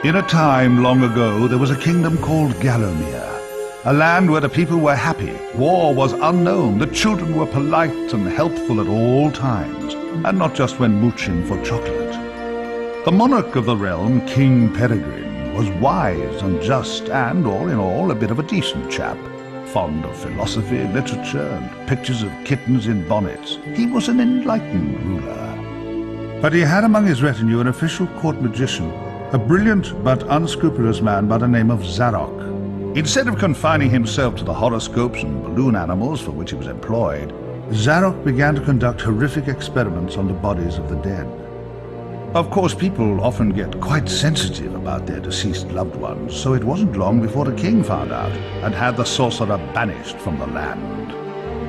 In a time long ago, there was a kingdom called Galamir, a land where the people were happy, war was unknown, the children were polite and helpful at all times, and not just when mooching for chocolate. The monarch of the realm, King Peregrine, was wise and just and, all in all, a bit of a decent chap, fond of philosophy, literature, and pictures of kittens in bonnets. He was an enlightened ruler. But he had among his retinue an official court magician, a brilliant but unscrupulous man by the name of Zarok. Instead of confining himself to the horoscopes and balloon animals for which he was employed, Zarok began to conduct horrific experiments on the bodies of the dead. Of course, people often get quite sensitive about their deceased loved ones, so it wasn't long before the king found out and had the sorcerer banished from the land.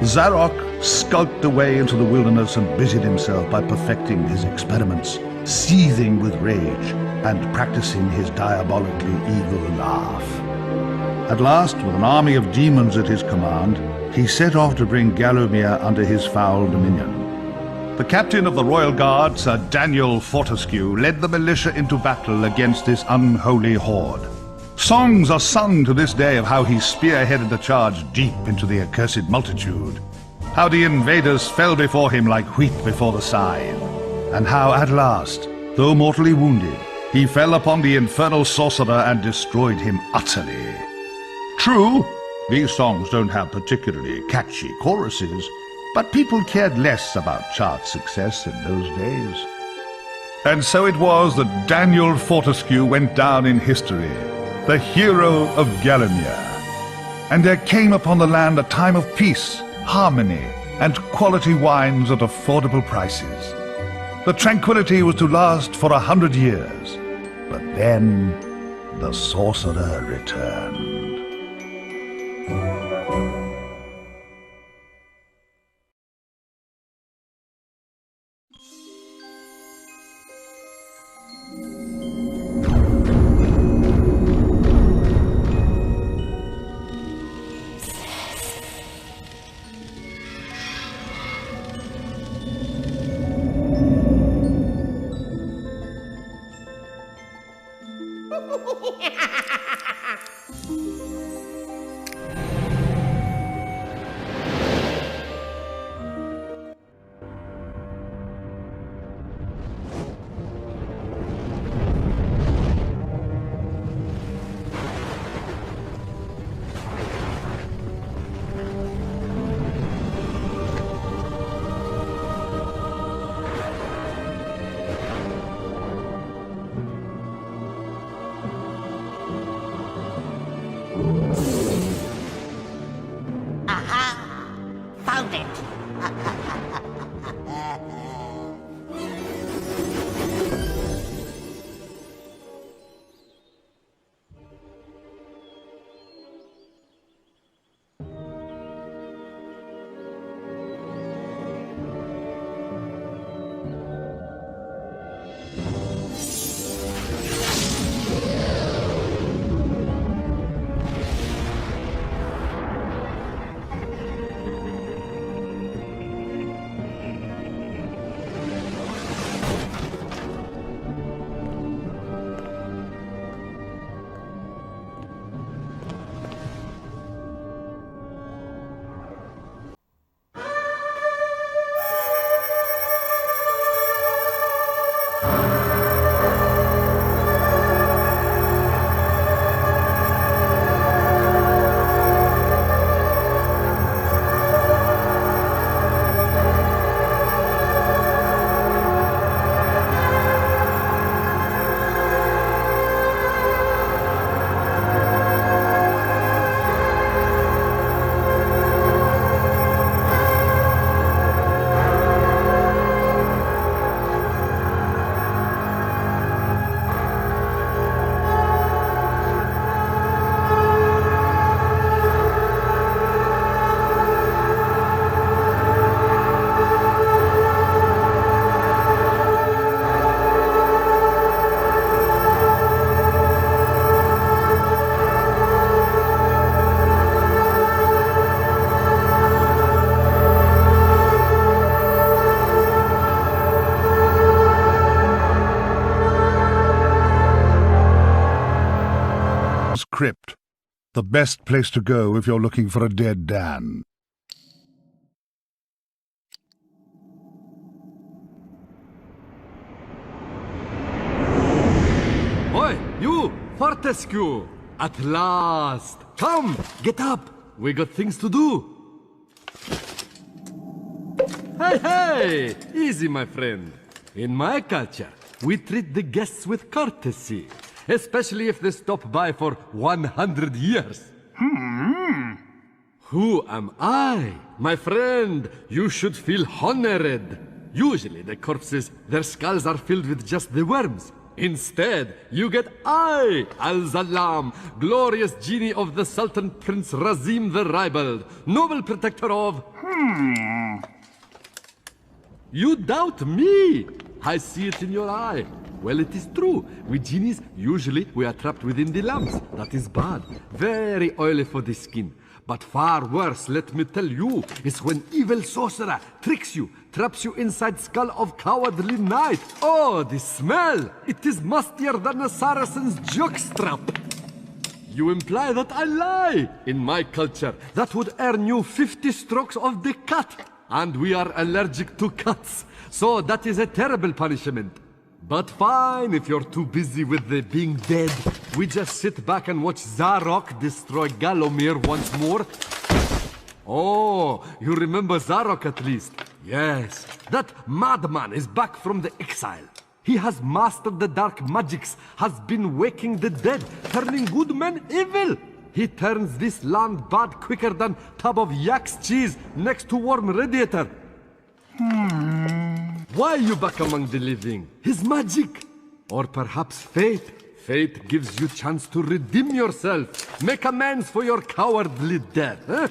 Zarok skulked away into the wilderness and busied himself by perfecting his experiments, seething with rage and practicing his diabolically evil laugh. At last, with an army of demons at his command, he set off to bring Galamir under his foul dominion. The captain of the royal guard, Sir Daniel Fortescue, led the militia into battle against this unholy horde. Songs are sung to this day of how he spearheaded the charge deep into the accursed multitude, how the invaders fell before him like wheat before the scythe, and how at last, though mortally wounded, he fell upon the infernal sorcerer and destroyed him utterly. True, these songs don't have particularly catchy choruses, but people cared less about chart success in those days. And so it was that Daniel Fortescue went down in history, the hero of Galamir. And there came upon the land a time of peace, harmony, and quality wines at affordable prices. The tranquility was to last for 100 years, but then the sorcerer returned. Found it! The best place to go if you're looking for a dead Dan. Oi, you! Fortescue! At last! Come, get up! We got things to do! Hey, hey! Easy, my friend. In my culture, we treat the guests with courtesy, especially if they stop by for 100 years. Who am I? My friend, you should feel honored. Usually the corpses, their skulls are filled with just the worms. Instead, you get I, Al-Zalam, glorious genie of the Sultan Prince Razim the Ribald, noble protector of... You doubt me? I see it in your eye. Well, it is true. We genies, usually we are trapped within the lamps. That is bad. Very oily for the skin. But far worse, let me tell you, is when evil sorcerer tricks you, traps you inside skull of cowardly knight. Oh, the smell! It is mustier than a Saracen's jockstrap. You imply that I lie. In my culture, that would earn you 50 strokes of the cut. And we are allergic to cuts, so that is a terrible punishment. But fine, if you're too busy with the being dead, we just sit back and watch Zarok destroy Galamir once more. Oh, you remember Zarok at least? Yes, that madman is back from the exile. He has mastered the dark magics, has been waking the dead, turning good men evil. He turns this land bad quicker than tub of yak's cheese next to warm radiator. Why are you back among the living? His magic? Or perhaps fate? Fate gives you chance to redeem yourself. Make amends for your cowardly death, eh?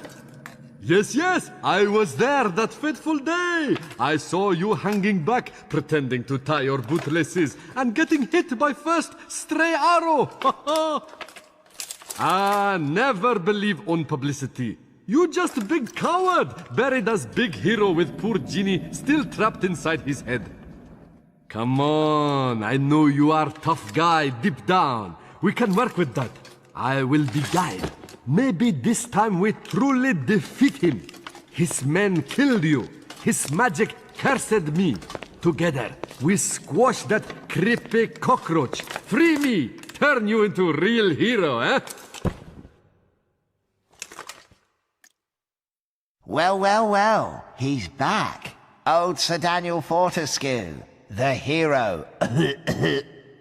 Yes, I was there that fateful day. I saw you hanging back, pretending to tie your bootlaces, and getting hit by first stray arrow. Never believe on publicity. You just a big coward, buried as big hero with poor genie still trapped inside his head. Come on, I know you are tough guy deep down. We can work with that. I will be guide. Maybe this time we truly defeat him. His men killed you. His magic cursed me. Together, we squash that creepy cockroach. Free me. Turn you into a real hero, eh? Well, he's back. Old Sir Daniel Fortescue, the hero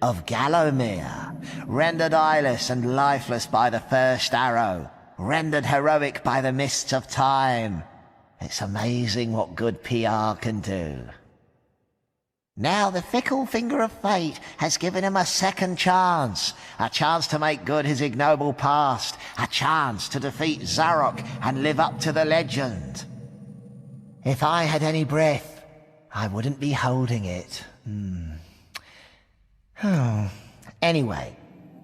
of Galamir, rendered eyeless and lifeless by the first arrow, rendered heroic by the mists of time. It's amazing what good PR can do. Now the fickle finger of fate has given him a second chance, a chance to make good his ignoble past, a chance to defeat Zarok and live up to the legend. If I had any breath, I wouldn't be holding it. Anyway,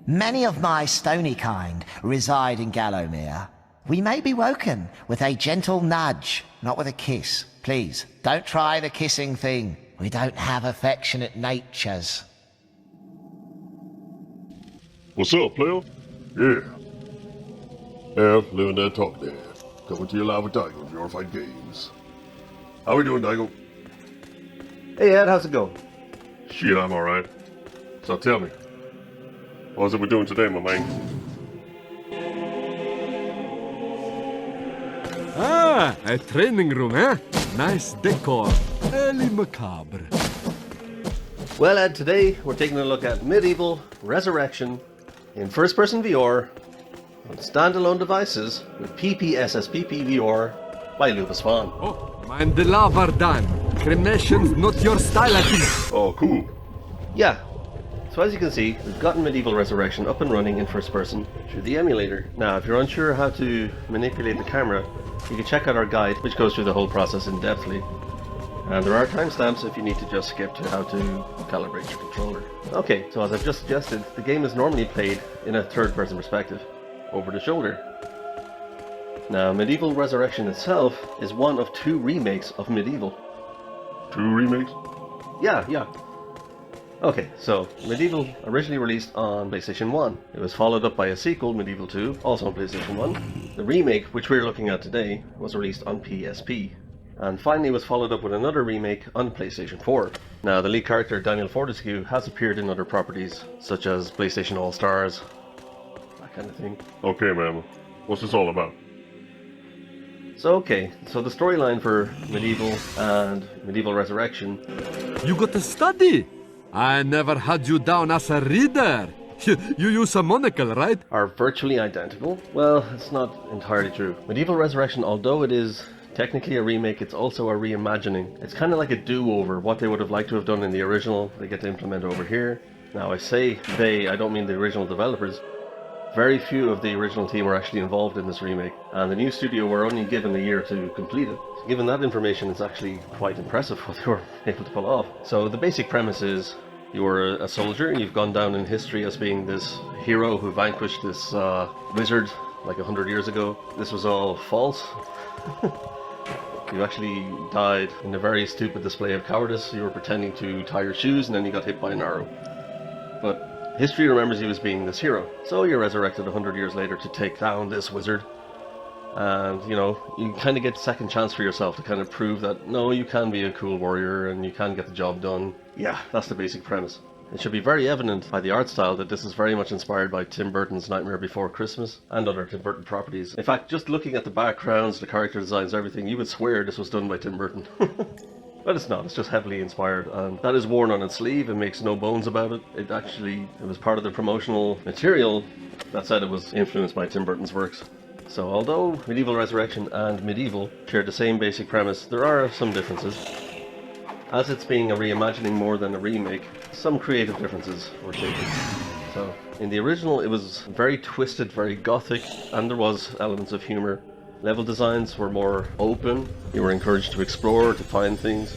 many of my stony kind reside in Galamir. We may be woken with a gentle nudge, not with a kiss. Please, don't try the kissing thing. We don't have affectionate natures. What's up, player? Yeah. Yeah, living that talk there. Coming to you live with Daigo of VRified Games. How we doing, Daigo? Hey Ed, how's it going? Shit, I'm alright. So tell me, what's it we're doing today, my man? A training room, eh? Nice decor. Early macabre. Well Ed, today we're taking a look at Medieval Resurrection in first-person VR on standalone devices with PPSSPP VR by Lubasfan. Oh, mind the lava, Dan. Cremation's not your style, I think. Oh, cool. Yeah, so as you can see, we've gotten Medieval Resurrection up and running in first person through the emulator. Now, if you're unsure how to manipulate the camera, you can check out our guide, which goes through the whole process in depthly. And there are timestamps if you need to just skip to how to calibrate your controller. Okay, so as I've just suggested, the game is normally played in a third-person perspective, over the shoulder. Now, Medieval Resurrection itself is one of 2 remakes of Medieval. 2 remakes? Yeah. Okay, so Medieval originally released on PlayStation 1. It was followed up by a sequel, Medieval 2, also on PlayStation 1. The remake, which we're looking at today, was released on PSP. And finally was followed up with another remake on PlayStation 4. Now, the lead character, Daniel Fortescue, has appeared in other properties, such as PlayStation All-Stars, that kind of thing. Okay, man. What's this all about? So the storyline for Medieval and Medieval Resurrection. You got to study. I never had you down as a reader. You use a monocle, right? Are virtually identical? Well, it's not entirely true. Medieval Resurrection, although it is technically a remake, it's also a reimagining. It's kind of like a do-over. What they would have liked to have done in the original, they get to implement over here. Now, I say they, I don't mean the original developers. Very few of the original team were actually involved in this remake, and the new studio were only given a year to complete it. Given that information, it's actually quite impressive what they were able to pull off. So the basic premise is, you were a soldier, you've gone down in history as being this hero who vanquished this wizard like 100 years ago. This was all false. You actually died in a very stupid display of cowardice. You were pretending to tie your shoes and then you got hit by an arrow. But history remembers you as being this hero. So you're resurrected 100 years later to take down this wizard. And, you know, you kind of get a second chance for yourself to kind of prove that, no, you can be a cool warrior and you can get the job done. Yeah, that's the basic premise. It should be very evident by the art style that this is very much inspired by Tim Burton's Nightmare Before Christmas and other Tim Burton properties. In fact, just looking at the backgrounds, the character designs, everything, you would swear this was done by Tim Burton. But it's not, it's just heavily inspired, and that is worn on its sleeve and makes no bones about it. It was part of the promotional material that said it was influenced by Tim Burton's works. So although Medieval Resurrection and Medieval share the same basic premise, there are some differences. As it's being a reimagining more than a remake, some creative differences were taken. So in the original it was very twisted, very gothic, and there was elements of humor. Level designs were more open, you were encouraged to explore, to find things.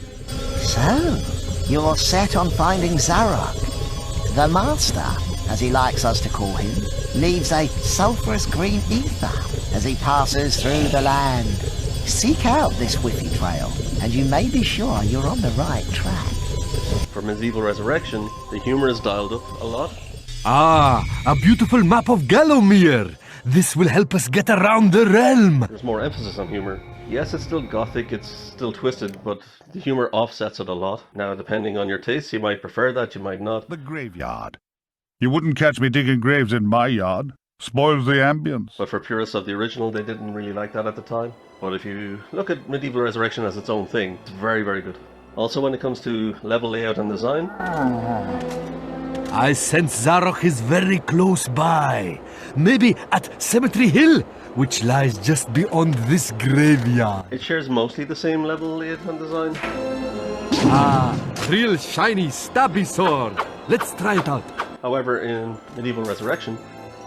So, you're set on finding Zarok. The Master, as he likes us to call him, leaves a sulphurous green ether as he passes through the land. Seek out this whiffy trail, and you may be sure you're on the right track. For Medieval Resurrection, the humor is dialed up a lot. Ah, a beautiful map of Galamir. This will help us get around the realm. There's more emphasis on humor. Yes, it's still gothic, it's still twisted, but the humor offsets it a lot. Now, depending on your taste, you might prefer that, you might not. The graveyard. You wouldn't catch me digging graves in my yard. Spoils the ambience. But for purists of the original, they didn't really like that at the time. But if you look at Medieval Resurrection as its own thing, it's very, very good. Also, when it comes to level layout and design, I sense Zarok is very close by. Maybe at Cemetery Hill, which lies just beyond this graveyard. it shares mostly the same level layout and design. Ah, real shiny stabby sword. Let's try it out. However, in Medieval Resurrection,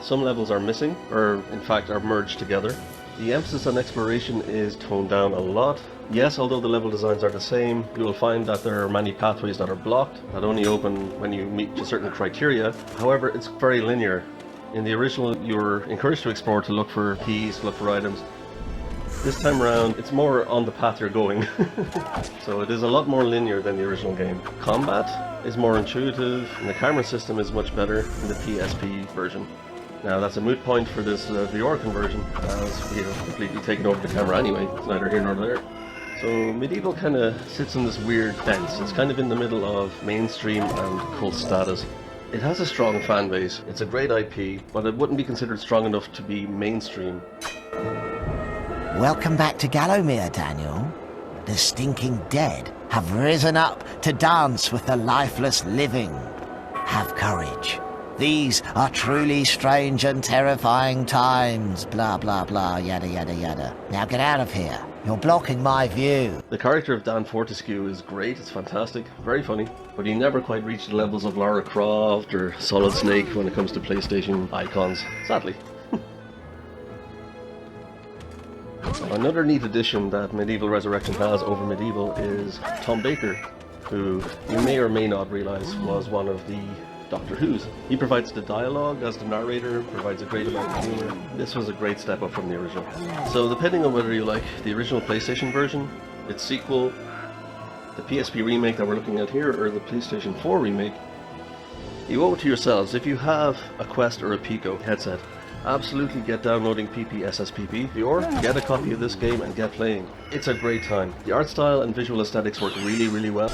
some levels are missing, or in fact are merged together. The emphasis on exploration is toned down a lot. Yes, although the level designs are the same, you will find that there are many pathways that are blocked, that only open when you meet certain criteria. However, it's very linear. In the original, you were encouraged to explore, to look for keys, to look for items. This time around, it's more on the path you're going. So it is a lot more linear than the original game. Combat is more intuitive, and the camera system is much better in the PSP version. Now that's a moot point for this VR conversion, as we have completely taken over the camera anyway. It's neither here nor there. So Medieval kind of sits in this weird fence. It's kind of in the middle of mainstream and cult status. It has a strong fan base. It's a great IP, but it wouldn't be considered strong enough to be mainstream. Welcome back to Galamir, Daniel. The stinking dead have risen up to dance with the lifeless living. Have courage. These are truly strange and terrifying times, blah blah blah, yada yada yada. Now get out of here. You're blocking my view. The character of Dan Fortescue is great, it's fantastic, very funny, but he never quite reached the levels of Lara Croft or Solid Snake when it comes to PlayStation icons, sadly. Another neat addition that Medieval Resurrection has over Medieval is Tom Baker, who you may or may not realise was one of the Doctor Who's. He provides the dialogue as the narrator, provides a great amount of humour. This was a great step up from the original. So depending on whether you like the original PlayStation version, its sequel, the PSP remake that we're looking at here, or the PlayStation 4 remake, You owe it to yourselves, if you have a Quest or a Pico headset, absolutely get downloading PPSSPP VR, get a copy of this game and get playing. It's a great time. The art style and visual aesthetics work really, really well.